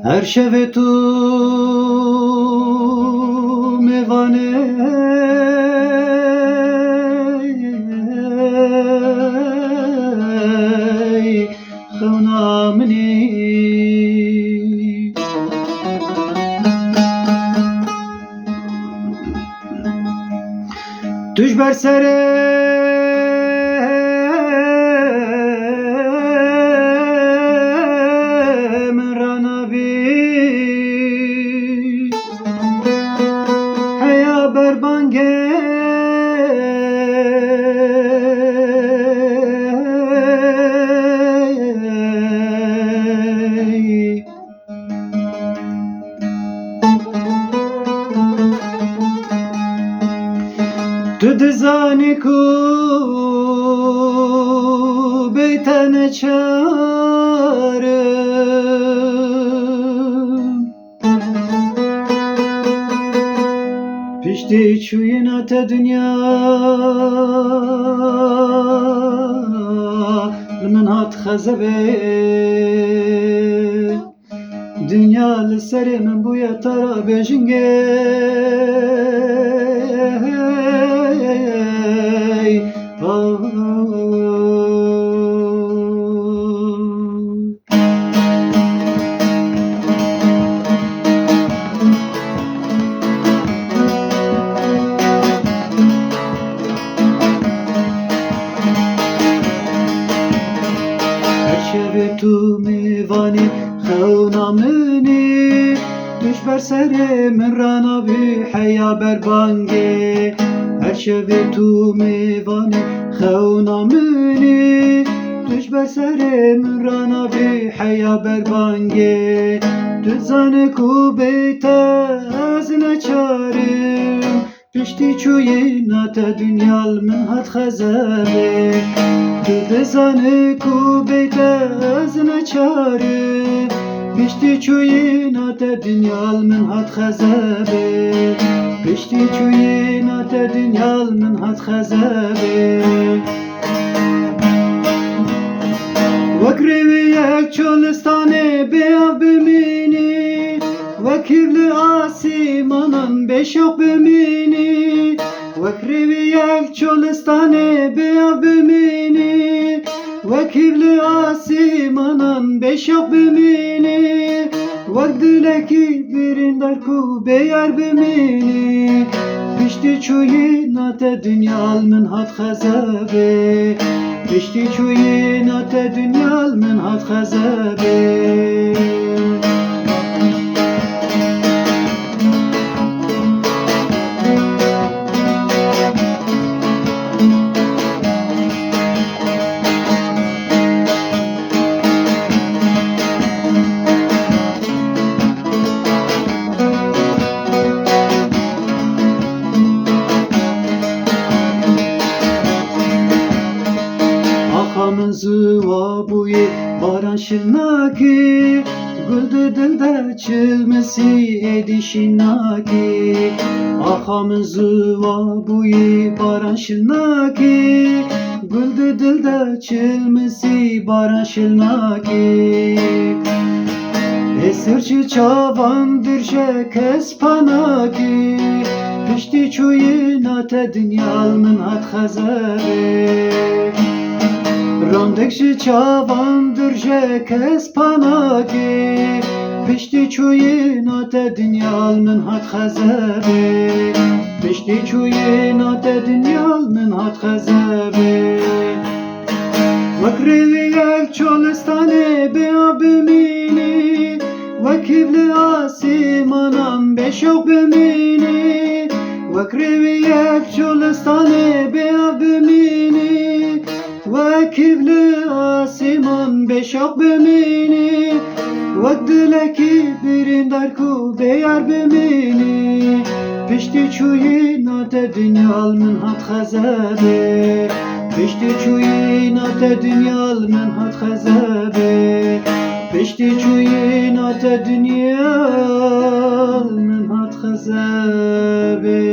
Her şeve tu mevane خەونا منی توش بر سرێ من ڕانابی هەیە بەربانگێ Tu dizanî ku bête neçarim Piştî çûyîna te dünya li min hat xezebê Dünya li serê min bûye tara bêjingê شەوێ تو میوانی خەونا منی دوش بەر سەرێ من ڕانابی حەیا بەربانگێ هەر شەوێ تو میوانی خەونا منی دوش بەر سەرێ من ڕانابی حەیا بەربانگێ دزانێ کو بێتە ئەز نەچارم پشتی چووینا te dünyal min hat xezebê Tu dizanî ku bête ez neçarim Piştî çûyîna te dünyal min hat xezebê Piştî çûyîna te dünyal min hat xezebê Wek rêvî yek çolistanê bêav bimînî Wekî li asîmanan bêşoq bimînî Wek rêvî yek çolistanê bêav bimînî Wekî li asîmanan bêşoq bimînî Wek dilekî birîndar ku bêyar bimînî Piştî çûyîna te dünyal min hat xezebê Piştî çûyîna te dünyal min hat xezebê Min zıva bûyê baran şilnakî Gul di dil de çilmisî êdî şînakî Axa min zıva bûyê baran şilnakî Gul di dil de çilmisî baran şilnakî Esirçî çavan dirje kes panakî Piştî çûyîna te dünyal min hat xezebê Randek ji çavan dirje kes panakî Piştî çûyîna te dünyal min hat xezebê Piştî çûyîna te dünyal min hat xezebê Wek rêvî yek çolistanê bêav bimînî Wekî li asîmanan bêşoq bimînî Wek rêvî yek çolistanê bêav bimînî Wekî li asîman bêşoq bimînî Wek dilekî birîndar ku bêyar bimînî Piştî çûyîna te dünyal min hat xezebê Piştî çûyîna te dünyal min hat xezebê Piştî çûyîna te dünyal min hat xezebê